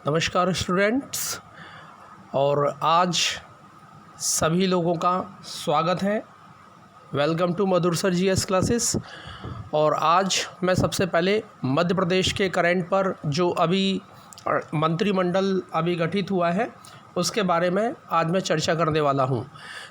नमस्कार स्टूडेंट्स। और आज सभी लोगों का स्वागत है। Welcome to Madhur sir GS classes. और आज मैं सबसे पहले मध्य प्रदेश के करंट पर जो अभी मंत्रिमंडल अभी गठित हुआ है उसके बारे में आज मैं चर्चा करने वाला हूं।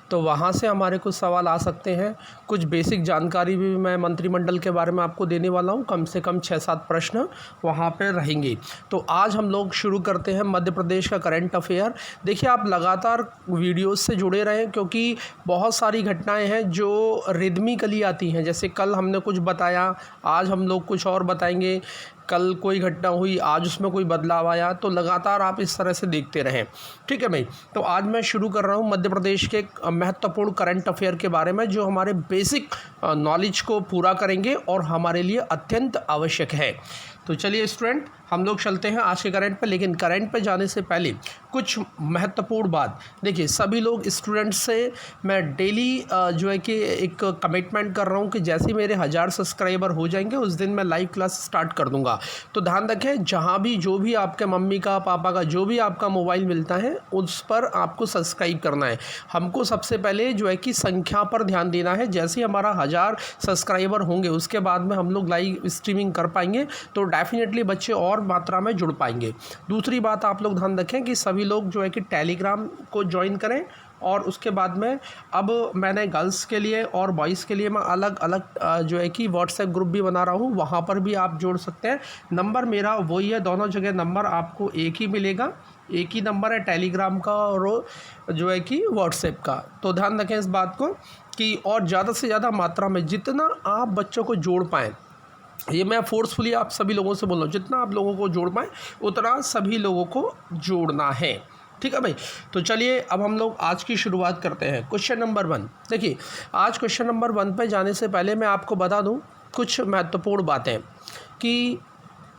तो वहां से हमारे कुछ सवाल आ सकते हैं, कुछ बेसिक जानकारी भी मैं मंत्रिमंडल के बारे में आपको देने वाला हूं। कम से कम 6-7 प्रश्न वहां पे रहेंगे। तो आज हम लोग शुरू करते हैं मध्य प्रदेश का करंट अफेयर। देखिए, आप लगातार वीडियोस से जुड़े रहें क्योंकि बहुत सारी घटनाएं हैं जो रिदमिकली आती हैं। जैसे कल हमने कुछ बताया, आज हम लोग कुछ और बताएंगे। कल कोई घटना हुई, आज उसमें कोई बदलाव आया, तो लगातार आप इस तरह से देखते रहें। ठीक है भाई। तो आज मैं शुरू कर रहा हूँ मध्य प्रदेश के महत्वपूर्ण करंट अफेयर के बारे में जो हमारे बेसिक नॉलेज को पूरा करेंगे और हमारे लिए अत्यंत आवश्यक है। तो चलिए स्टूडेंट, हम लोग चलते हैं आज के करंट पे। लेकिन करंट पे जाने से पहले कुछ महत्वपूर्ण बात। देखिए, सभी लोग स्टूडेंट्स से मैं डेली जो है कि एक कमिटमेंट कर रहा हूँ कि जैसे मेरे 1000 सब्सक्राइबर हो जाएंगे उस दिन मैं लाइव क्लास स्टार्ट कर दूंगा। तो ध्यान रखें, जहाँ भी जो भी आपके मम्मी का, पापा का जो भी आपका मोबाइल मिलता है उस पर आपको सब्सक्राइब करना है। हमको सबसे पहले जो है कि संख्या पर ध्यान देना है। जैसे ही हमारा 1000 सब्सक्राइबर होंगे उसके बाद में हम लोग लाइव स्ट्रीमिंग कर पाएंगे तो डेफिनेटली बच्चे और मात्रा में जुड़ पाएंगे। दूसरी बात आप लोग ध्यान रखें कि सभी लोग जो है कि टेलीग्राम को ज्वाइन करें। और उसके बाद में अब मैंने गर्ल्स के लिए और बॉयज़ के लिए मैं अलग अलग जो है कि व्हाट्सएप ग्रुप भी बना रहा हूँ, वहाँ पर भी आप जोड़ सकते हैं। नंबर मेरा वही है, दोनों जगह नंबर आपको एक ही मिलेगा। एक ही नंबर है टेलीग्राम का और जो है कि व्हाट्सएप का। तो ध्यान रखें इस बात को कि और ज़्यादा से ज़्यादा मात्रा में जितना आप बच्चों को जोड़ पाएँ, ये मैं फोर्सफुली आप सभी लोगों से बोल रहा हूँ, जितना आप लोगों को जोड़ पाएँ उतना सभी लोगों को जोड़ना है। ठीक है भाई। तो चलिए अब हम लोग आज की शुरुआत करते हैं। Question number 1। देखिए, आज क्वेश्चन नंबर 1 पे जाने से पहले मैं आपको बता दूं कुछ महत्वपूर्ण बातें कि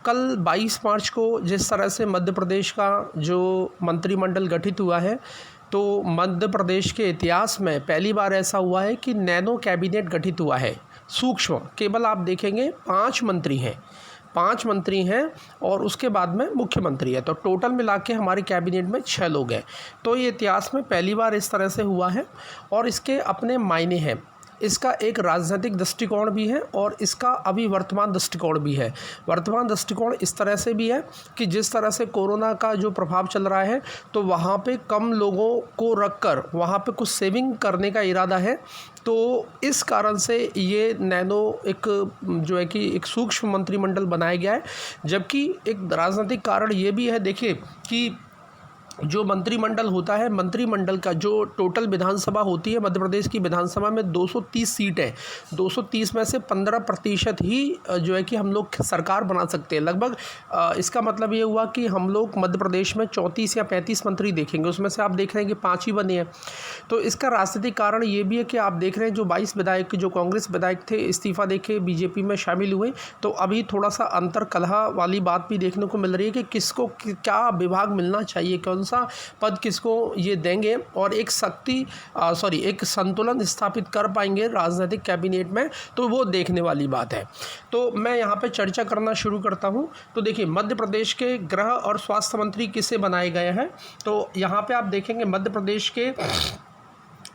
कल 22 मार्च को जिस तरह से मध्य प्रदेश का जो मंत्रिमंडल गठित हुआ है, तो मध्य प्रदेश के इतिहास में पहली बार ऐसा हुआ है कि नैनो कैबिनेट गठित हुआ है। सूक्ष्म केवल आप देखेंगे 5 मंत्री हैं और उसके बाद में मुख्यमंत्री है। तो टोटल मिला के हमारे कैबिनेट में 6 लोग हैं। तो ये इतिहास में पहली बार इस तरह से हुआ है और इसके अपने मायने हैं। इसका एक राजनीतिक दृष्टिकोण भी है और इसका अभी वर्तमान दृष्टिकोण भी है। वर्तमान दृष्टिकोण इस तरह से भी है कि जिस तरह से कोरोना का जो प्रभाव चल रहा है तो वहाँ पे कम लोगों को रखकर वहाँ पे कुछ सेविंग करने का इरादा है। तो इस कारण से ये नैनो एक जो है कि एक सूक्ष्म मंत्रिमंडल बनाया गया है। जबकि एक राजनीतिक कारण ये भी है, देखिए कि जो मंत्रिमंडल होता है, मंत्रिमंडल का जो टोटल विधानसभा होती है, मध्य प्रदेश की विधानसभा में 230 सीट है। 230 में से 15% ही जो है कि हम लोग सरकार बना सकते हैं लगभग। इसका मतलब ये हुआ कि हम लोग मध्य प्रदेश में 34 या 35 मंत्री देखेंगे, उसमें से आप देख रहे हैं कि 5 ही बने हैं। तो इसका राजनीतिक कारण ये भी है कि आप देख रहे हैं जो 22 विधायक जो कांग्रेस विधायक थे इस्तीफा देके बीजेपी में शामिल हुए। तो अभी थोड़ा सा अंतर कलह वाली बात भी देखने को मिल रही है कि किसको क्या विभाग मिलना चाहिए, कौन सा पद किसको ये देंगे और एक एक संतुलन स्थापित कर पाएंगे राजनीतिक कैबिनेट में, तो वो देखने वाली बात है। तो मैं यहाँ पे चर्चा करना शुरू करता हूँ। तो देखिए, मध्य प्रदेश के गृह और स्वास्थ्य मंत्री किसे बनाए गए हैं। तो यहाँ पे आप देखेंगे मध्य प्रदेश के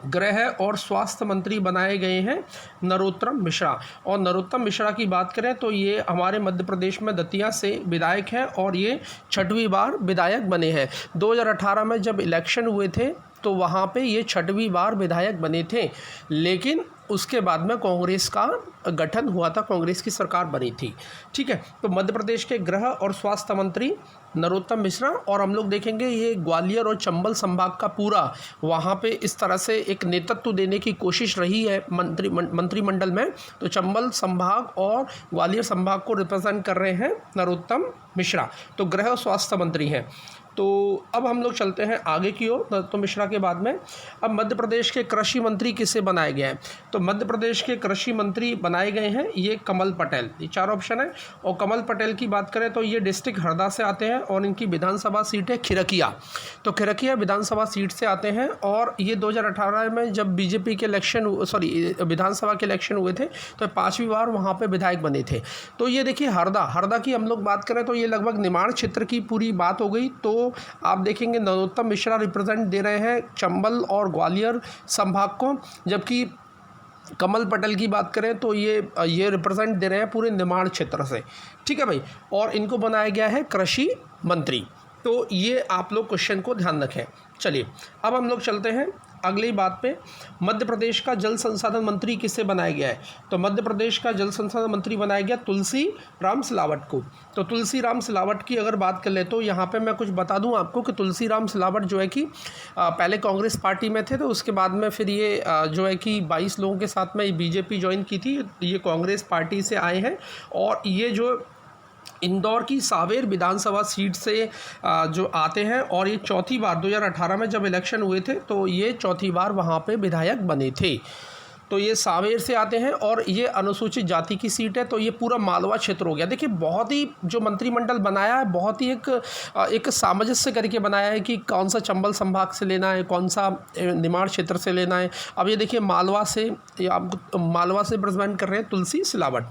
गृह और स्वास्थ्य मंत्री बनाए गए हैं नरोत्तम मिश्रा। और नरोत्तम मिश्रा की बात करें तो ये हमारे मध्य प्रदेश में दतिया से विधायक हैं और ये 6वीं बार विधायक बने हैं। 2018 में जब इलेक्शन हुए थे तो वहाँ पे ये 6वीं बार विधायक बने थे, लेकिन उसके बाद में कांग्रेस का गठन हुआ था, कांग्रेस की सरकार बनी थी। ठीक है। तो मध्य प्रदेश के गृह और स्वास्थ्य मंत्री नरोत्तम मिश्रा। और हम लोग देखेंगे ये ग्वालियर और चंबल संभाग का पूरा वहाँ पे इस तरह से एक नेतृत्व देने की कोशिश रही है मंत्रिमंडल में। तो चंबल संभाग और ग्वालियर संभाग को रिप्रेजेंट कर रहे हैं नरोत्तम मिश्रा, तो गृह और स्वास्थ्य मंत्री हैं। तो अब हम लोग चलते हैं आगे की ओर नरोत्तम मिश्रा के बाद में। अब मध्य प्रदेश के कृषि मंत्री किसे बनाए गए हैं? तो मध्य प्रदेश के कृषि मंत्री बनाए गए हैं ये कमल पटेल। ये 4 ऑप्शन है। और कमल पटेल की बात करें तो ये डिस्ट्रिक्ट हरदा से आते हैं और इनकी विधानसभा सीट है खिरकिया। तो खिरकिया विधानसभा सीट से आते हैं और ये 2018 में जब बीजेपी के विधानसभा के इलेक्शन हुए थे तो 5वीं बार वहाँ पे विधायक बने थे। तो ये देखिए हरदा की हम लोग बात करें तो ये लगभग निमाड़ क्षेत्र की पूरी बात हो गई। तो आप देखेंगे नरोत्तम मिश्रा रिप्रेजेंट दे रहे हैं चंबल और ग्वालियर संभाग को, जबकि कमल पटेल की बात करें तो ये रिप्रेजेंट दे रहे हैं पूरे निमाड़ क्षेत्र से। ठीक है भाई, और इनको बनाया गया है कृषि मंत्री। तो ये आप लोग क्वेश्चन को ध्यान रखें। चलिए अब हम लोग चलते हैं अगली बात पे। मध्य प्रदेश का जल संसाधन मंत्री किसे बनाया गया है? तो मध्य प्रदेश का जल संसाधन मंत्री बनाया गया तुलसी राम सिलावट को। तो तुलसी राम सिलावट की अगर बात कर ले तो यहाँ पे मैं कुछ बता दूँ आपको कि तुलसी राम सिलावट जो है कि पहले कांग्रेस पार्टी में थे, तो उसके बाद में फिर ये जो है कि 22 लोगों के साथ में बीजेपी ज्वाइन की थी। ये कांग्रेस पार्टी से आए हैं और ये जो इंदौर की सावेर विधानसभा सीट से जो आते हैं और ये चौथी बार 2018 में जब इलेक्शन हुए थे तो ये चौथी बार वहाँ पे विधायक बने थे। तो ये सावेर से आते हैं और ये अनुसूचित जाति की सीट है। तो ये पूरा मालवा क्षेत्र हो गया। देखिए बहुत ही जो मंत्रिमंडल बनाया है बहुत ही एक सामंजस्य करके बनाया है कि कौन सा चंबल संभाग से लेना है, कौन सा निमाड़ क्षेत्र से लेना है। अब ये देखिए मालवा से रिप्रेजेंट कर रहे हैं तुलसी सिलावट।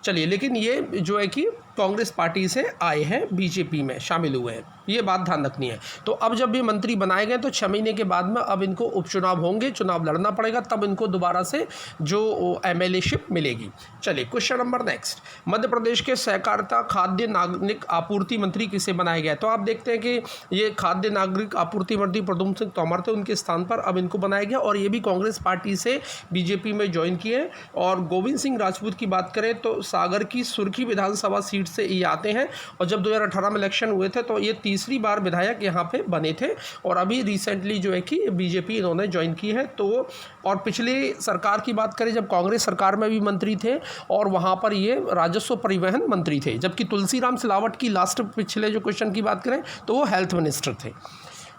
चलिए, लेकिन ये जो है कि कांग्रेस पार्टी से आए हैं, बीजेपी में शामिल हुए हैं, ये बात ध्यान रखनी है। तो अब जब ये मंत्री बनाए गए तो 6 महीने के बाद में अब इनको उपचुनाव होंगे, चुनाव लड़ना पड़ेगा, तब इनको दोबारा से जो एमएलए-शिप मिलेगी। चलिए question number next. Madhya Pradesh के सहकारिता खाद्य नागरिक आपूर्ति मंत्री किसे बनाया गया? तो आप देखते हैं कि ये खाद्य नागरिक आपूर्ति मंत्री प्रद्युम्न सिंह तोमर थे, उनके स्थान पर अब इनको बनाया गया और ये भी कांग्रेस पार्टी से बीजेपी में ज्वाइन किए। और गोविंद सिंह राजपूत की बात करें तो सागर की सुर्खी विधानसभा सीट से ये आते हैं और जब 2018 में इलेक्शन हुए थे तो ये तीसरी बार विधायक यहाँ पे बने थे और अभी रिसेंटली जो है कि बीजेपी इन्होंने ज्वाइन की है। तो और पिछली सरकार की बात करें जब कांग्रेस सरकार में भी मंत्री थे और वहाँ पर ये राजस्व परिवहन मंत्री थे, जबकि तुलसी राम सिलावट की लास्ट पिछले जो क्वेश्चन की बात करें तो वो हेल्थ मिनिस्टर थे।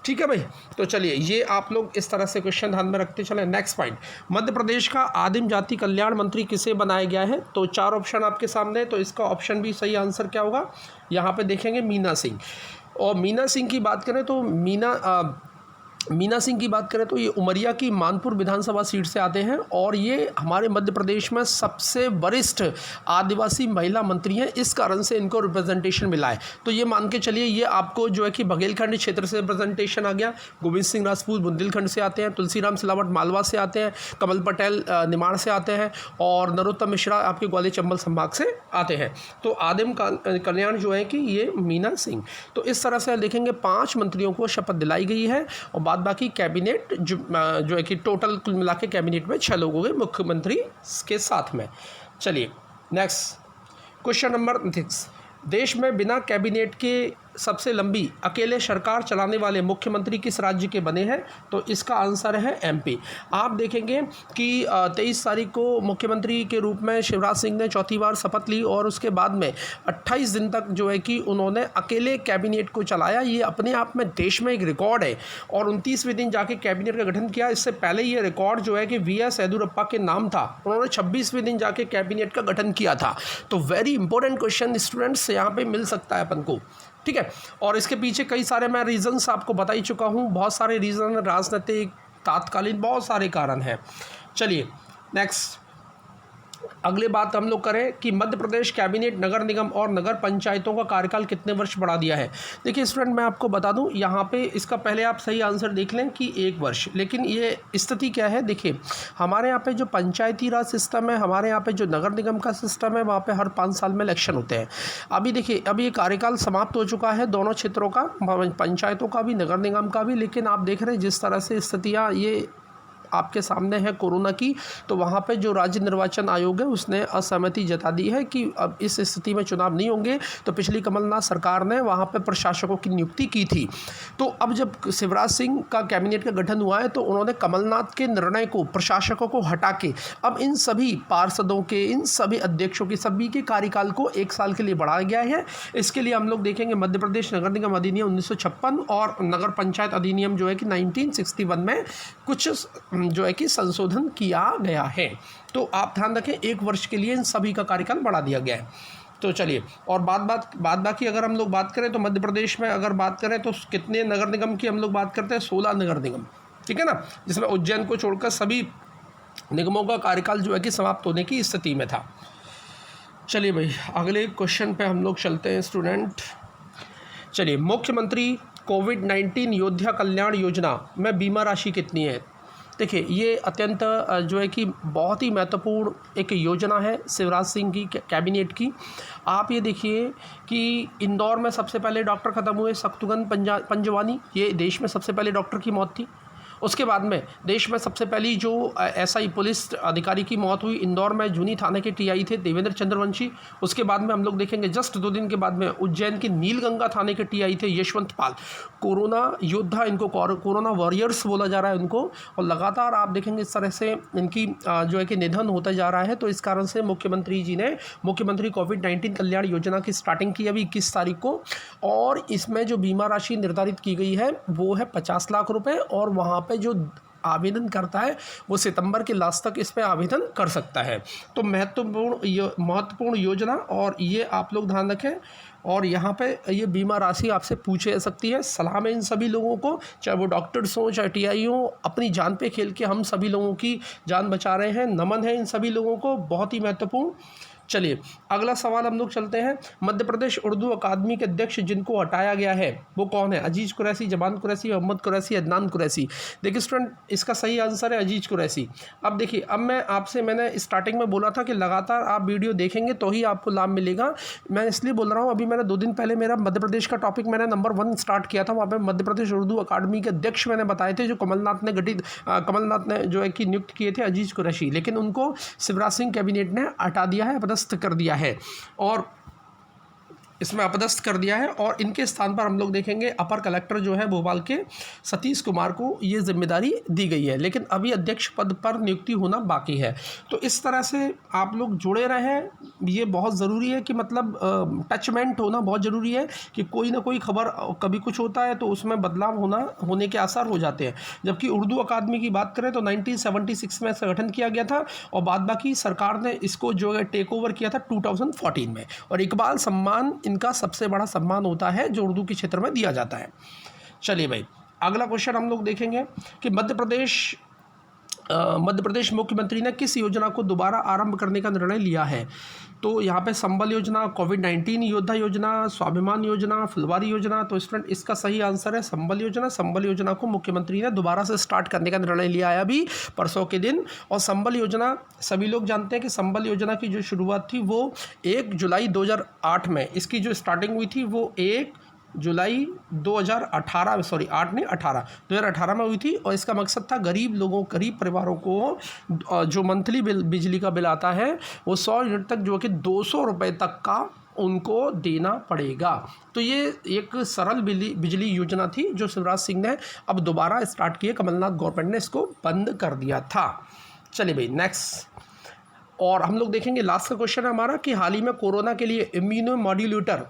ठीक है भाई, तो चलिए ये आप लोग इस तरह से क्वेश्चन ध्यान में रखते चलें। नेक्स्ट पॉइंट, मध्य प्रदेश का आदिम जाति कल्याण मंत्री किसे बनाया गया है? तो 4 ऑप्शन आपके सामने है, तो इसका ऑप्शन भी सही आंसर क्या होगा यहाँ पे देखेंगे, मीना सिंह। और मीना सिंह की बात करें तो मीना सिंह की बात करें तो ये उमरिया की मानपुर विधानसभा सीट से आते हैं और ये हमारे मध्य प्रदेश में सबसे वरिष्ठ आदिवासी महिला मंत्री हैं, इस कारण से इनको रिप्रेजेंटेशन मिला है। तो ये मान के चलिए ये आपको जो है कि बघेलखंड क्षेत्र से रिप्रेजेंटेशन आ गया। गोविंद सिंह राजपूत बुंदेलखंड से आते हैं, तुलसी राम सिलावट मालवा से आते हैं, कमल पटेल निमाड़ से आते हैं और नरोत्तम मिश्रा आपके ग्वालियर चंबल संभाग से आते हैं। तो आदिम कल्याण जो है कि ये मीना सिंह। तो इस तरह से देखेंगे 5 मंत्रियों को शपथ दिलाई गई है और बाकी कैबिनेट जो है कि टोटल कुल मिला के कैबिनेट में 6 लोग हो गए मुख्यमंत्री के साथ में। चलिए नेक्स्ट क्वेश्चन नंबर 6। देश में बिना कैबिनेट के सबसे लंबी अकेले सरकार चलाने वाले मुख्यमंत्री किस राज्य के बने हैं? तो इसका आंसर है एमपी। आप देखेंगे कि 23 तारीख को मुख्यमंत्री के रूप में शिवराज सिंह ने चौथी बार शपथ ली और उसके बाद में 28 दिन तक जो है कि उन्होंने अकेले कैबिनेट को चलाया। ये अपने आप में देश में एक रिकॉर्ड है और 29वें दिन जाके कैबिनेट का गठन किया। इससे पहले ये रिकॉर्ड जो है कि वी.एस. येदियुरप्पा के नाम था, उन्होंने 26वें दिन जाके कैबिनेट का गठन किया था। तो वेरी इंपॉर्टेंट क्वेश्चन स्टूडेंट्स यहाँ पे मिल सकता है अपन को। ठीक है, और इसके पीछे कई सारे मैं रीजंस आपको बता ही चुका हूँ, बहुत सारे रीज़न, राजनीतिक, तात्कालीन, बहुत सारे कारण हैं। चलिए नेक्स्ट अगले बात हम लोग करें कि मध्य प्रदेश कैबिनेट नगर निगम और नगर पंचायतों का कार्यकाल कितने वर्ष बढ़ा दिया है। देखिए स्टूडेंट मैं आपको बता दूं यहाँ पे इसका पहले आप सही आंसर देख लें कि 1 वर्ष, लेकिन ये स्थिति क्या है। देखिए हमारे यहाँ पे जो पंचायती राज सिस्टम है, हमारे यहाँ पे जो नगर निगम का सिस्टम है, वहाँ पे हर 5 साल में इलेक्शन होते हैं। अभी देखिए अभी ये कार्यकाल समाप्त हो चुका है दोनों क्षेत्रों का, पंचायतों का भी नगर निगम का भी, लेकिन आप देख रहे हैं जिस तरह से स्थितियाँ ये आपके सामने है कोरोना की, तो वहाँ पे जो राज्य निर्वाचन आयोग है उसने असहमति जता दी है कि अब इस स्थिति में चुनाव नहीं होंगे। तो पिछली कमलनाथ सरकार ने वहाँ पे प्रशासकों की नियुक्ति की थी। तो अब जब शिवराज सिंह का कैबिनेट का गठन हुआ है तो उन्होंने कमलनाथ के निर्णय को, प्रशासकों को हटा के अब इन सभी पार्षदों के, इन सभी अध्यक्षों के, सभी के कार्यकाल को 1 साल के लिए बढ़ाया गया है। इसके लिए हम लोग देखेंगे मध्य प्रदेश नगर निगम अधिनियम 1956 और नगर पंचायत अधिनियम जो है कि 1961 में कुछ जो है कि संशोधन किया गया है। तो आप ध्यान रखें 1 वर्ष के लिए इन सभी का कार्यकाल बढ़ा दिया गया है। तो चलिए, और बाद बाकी अगर हम लोग बात करें तो मध्य प्रदेश में अगर बात करें तो कितने नगर निगम की हम लोग बात करते हैं, 16 नगर निगम, ठीक है ना, जिसमें उज्जैन को छोड़कर सभी निगमों का कार्यकाल जो है कि समाप्त होने की स्थिति में था। चलिए भाई, अगले क्वेश्चन पे हम लोग चलते हैं स्टूडेंट। चलिए, मुख्यमंत्री कोविड-19 योद्धा कल्याण योजना में बीमा राशि कितनी है? देखिए, ये अत्यंत जो है कि बहुत ही महत्वपूर्ण एक योजना है शिवराज सिंह की कैबिनेट की। आप ये देखिए कि इंदौर में सबसे पहले डॉक्टर ख़त्म हुए, शक्तुगन पंजवानी, ये देश में सबसे पहले डॉक्टर की मौत थी। उसके बाद में देश में सबसे पहली जो एसआई पुलिस अधिकारी की मौत हुई इंदौर में, जूनी थाने के टीआई थे देवेंद्र चंद्रवंशी। उसके बाद में हम लोग देखेंगे जस्ट 2 दिन के बाद में उज्जैन के नीलगंगा थाने के टीआई थे यशवंत पाल। कोरोना योद्धा, इनको कोरोना वॉरियर्स बोला जा रहा है उनको, और लगातार आप देखेंगे इस तरह से इनकी जो है कि निधन होता जा रहा है। तो इस कारण से मुख्यमंत्री जी ने मुख्यमंत्री कोविड-19 कल्याण योजना की स्टार्टिंग की अभी 21 तारीख को, और इसमें जो बीमा राशि निर्धारित की गई है वो है 50 लाख रुपए, और वहाँ पे जो आवेदन करता है वो सितंबर के लास्ट तक इस पे आवेदन कर सकता है। तो महत्वपूर्ण योजना, और ये आप लोग ध्यान रखें। और यहाँ पे ये बीमा राशि आपसे पूछी जा सकती है। सलाम है इन सभी लोगों को, चाहे वो डॉक्टर्स हों चाहे टीआई हों, अपनी जान पे खेल के हम सभी लोगों की जान बचा रहे हैं। नमन है इन सभी लोगों को, बहुत ही महत्वपूर्ण। चलिए, अगला सवाल हम लोग चलते हैं। मध्य प्रदेश उर्दू अकादमी के अध्यक्ष जिनको हटाया गया है वो कौन है? अजीज कुरैशी, जमान कुरैशी, मोहम्मद कुरैशी, अदनान कुरैशी। देखिए स्टूडेंट, इसका सही आंसर है अजीज कुरैशी। अब देखिए, अब मैंने स्टार्टिंग में बोला था कि लगातार आप वीडियो देखेंगे तो ही आपको लाभ मिलेगा। मैं इसलिए बोल रहा हूँ, अभी मैंने 2 दिन पहले मेरा मध्य प्रदेश का टॉपिक मैंने नंबर 1 स्टार्ट किया था। वहाँ पर मध्य प्रदेश उर्दू अकादमी के अध्यक्ष मैंने बताए थे जो कमलनाथ ने जो है कि नियुक्त किए थे, अजीज कुरैशी, लेकिन उनको शिवराज सिंह कैबिनेट ने हटा दिया है, कर दिया है, और इसमें अपदस्थ कर दिया है। और इनके स्थान पर हम लोग देखेंगे अपर कलेक्टर जो है भोपाल के सतीश कुमार को ये जिम्मेदारी दी गई है, लेकिन अभी अध्यक्ष पद पर नियुक्ति होना बाकी है। तो इस तरह से आप लोग जुड़े रहें, ये बहुत ज़रूरी है कि मतलब टचमेंट होना बहुत ज़रूरी है कि कोई ना कोई खबर कभी कुछ होता है तो उसमें बदलाव होने के आसार हो जाते हैं। जबकि उर्दू अकादमी की बात करें तो 1976 में इसका गठन किया गया था, और बाद बाकी सरकार ने इसको जो है टेक ओवर किया था 2014 में। और इकबाल सम्मान इनका सबसे बड़ा सम्मान होता है जो उर्दू के क्षेत्र में दिया जाता है। चलिए भाई, अगला क्वेश्चन हम लोग देखेंगे कि मध्य प्रदेश मुख्यमंत्री ने किस योजना को दोबारा आरंभ करने का निर्णय लिया है? तो यहाँ पे संबल योजना, कोविड-19 योद्धा योजना, स्वाभिमान योजना, फुलवारी योजना। तो स्टूडेंट, इसका सही आंसर है संबल योजना। संबल योजना को मुख्यमंत्री ने दोबारा से स्टार्ट करने का निर्णय लिया है अभी परसों के दिन। और संबल योजना, सभी लोग जानते हैं कि संबल योजना की जो शुरुआत थी वो 1 जुलाई 2008 में, इसकी जो स्टार्टिंग हुई थी वो 1 जुलाई 2018 में हुई थी। और इसका मकसद था गरीब परिवारों को जो मंथली बिजली का बिल आता है वो 100 यूनिट तक जो कि 200 रुपये तक का उनको देना पड़ेगा। तो ये एक सरल बिजली योजना थी जो शिवराज सिंह ने अब दोबारा स्टार्ट की है। कमलनाथ गवर्नमेंट ने इसको बंद कर दिया था। चलिए भाई, नेक्स्ट, और हम लोग देखेंगे लास्ट का क्वेश्चन है हमारा कि हाल ही में कोरोना के लिए इम्यूनोमॉड्यूलेटर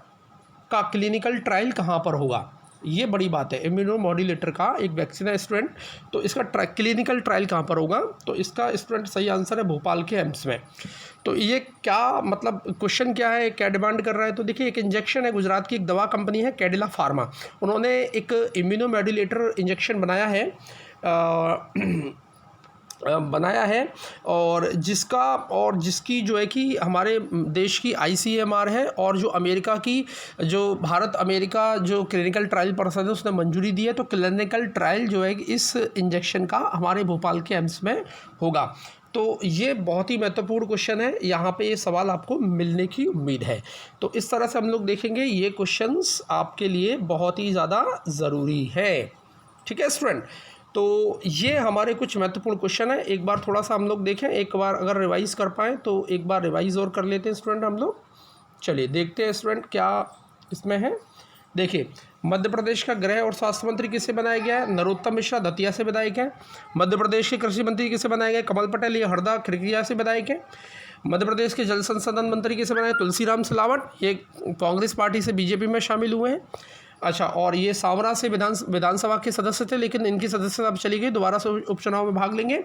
का क्लिनिकल ट्रायल कहाँ पर होगा? ये बड़ी बात है। इम्यूनोमॉड्यूलेटर का एक वैक्सीन है स्टूडेंट, तो इसका क्लिनिकल ट्रायल कहाँ पर होगा? तो इसका स्टूडेंट सही आंसर है भोपाल के एम्स में। तो ये क्या मतलब क्वेश्चन क्या है, क्या डिमांड कर रहा है? तो देखिए, एक इंजेक्शन है, गुजरात की एक दवा कंपनी है कैडिला फार्मा, उन्होंने एक इम्यूनोमॉड्यूलेटर इंजेक्शन बनाया है और जिसकी जो है कि हमारे देश की ICMR है, और जो अमेरिका की जो भारत अमेरिका जो क्लिनिकल ट्रायल पर्सन है उसने मंजूरी दी है। तो क्लिनिकल ट्रायल जो है इस इंजेक्शन का हमारे भोपाल के एम्स में होगा। तो ये बहुत ही महत्वपूर्ण क्वेश्चन है, यहाँ पे ये सवाल आपको मिलने की उम्मीद है। तो इस तरह से हम लोग देखेंगे, ये क्वेश्चंस आपके लिए बहुत ही ज़्यादा ज़रूरी है। ठीक है स्टूडेंट, तो ये हमारे कुछ महत्वपूर्ण क्वेश्चन है, एक बार थोड़ा सा हम लोग देखें, एक बार अगर रिवाइज़ कर पाएँ तो एक बार रिवाइज़ और कर लेते हैं स्टूडेंट हम लोग। चलिए देखते हैं स्टूडेंट क्या इसमें है। देखिए, मध्य प्रदेश का गृह और स्वास्थ्य मंत्री किसे बनाया गया है? नरोत्तम मिश्रा दतिया से विधायक है। मध्य प्रदेश के कृषि मंत्री किसे बनाया गया? कमल पटेल, ये हरदा खिड़किया से विधायक है। मध्य प्रदेश के जल संसाधन मंत्री किसे बनाए? तुलसीराम सिलावट, ये कांग्रेस पार्टी से बीजेपी में शामिल हुए हैं। अच्छा, और ये सावरा से विधानसभा के सदस्य थे, लेकिन इनकी सदस्यता अब चली गई, दोबारा से उपचुनाव में भाग लेंगे।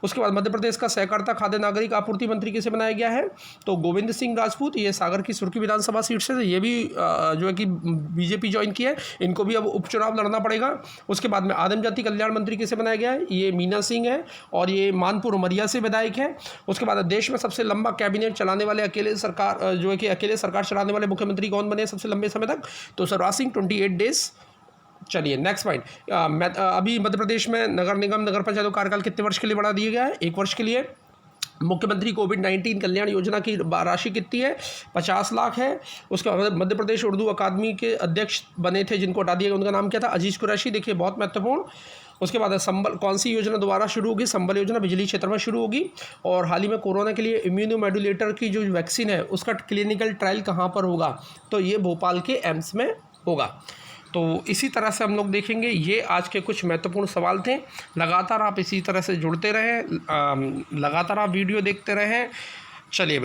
उसके बाद मध्य प्रदेश का सहकारिता खाद्य नागरिक आपूर्ति मंत्री किसे बनाया गया है? तो गोविंद सिंह राजपूत, ये सागर की सुर्खी विधानसभा सीट से, ये भी जो है कि बीजेपी ज्वाइन की है, इनको भी अब उपचुनाव लड़ना पड़ेगा। उसके बाद में आदिम जाति कल्याण मंत्री किसे बनाया गया है? ये मीना सिंह है, और ये मानपुर उमरिया से विधायक है। उसके बाद देश में सबसे लंबा कैबिनेट चलाने वाले अकेले सरकार जो है कि अकेले सरकार चलाने वाले मुख्यमंत्री कौन बने सबसे लंबे समय तक? तो शिवराज सिंह 28 डेज। चलिए नेक्स्ट पॉइंट, अभी मध्य प्रदेश में नगर निगम नगर पंचायतों का कार्यकाल कितने वर्ष के लिए बढ़ा दिया गया है? 1 वर्ष के लिए। मुख्यमंत्री कोविड-19 कल्याण योजना की राशि कितनी है? 50 लाख है। उसके बाद मध्य प्रदेश उर्दू अकादमी के अध्यक्ष बने थे जिनको हटा दिया गया, उनका नाम क्या था? अजीज कुरैशी, देखिए बहुत महत्वपूर्ण। उसके बाद संबल, कौन सी योजना दोबारा शुरू होगी? संबल योजना बिजली क्षेत्र में शुरू होगी। और हाल ही में कोरोना के लिए इम्यूनोमोड्यूलेटर की जो वैक्सीन है उसका क्लिनिकल ट्रायल कहाँ पर होगा? तो ये भोपाल के एम्स में होगा। तो इसी तरह से हम लोग देखेंगे, ये आज के कुछ महत्वपूर्ण सवाल थे। लगातार आप इसी तरह से जुड़ते रहें, लगातार आप वीडियो देखते रहें। चलिए भाई।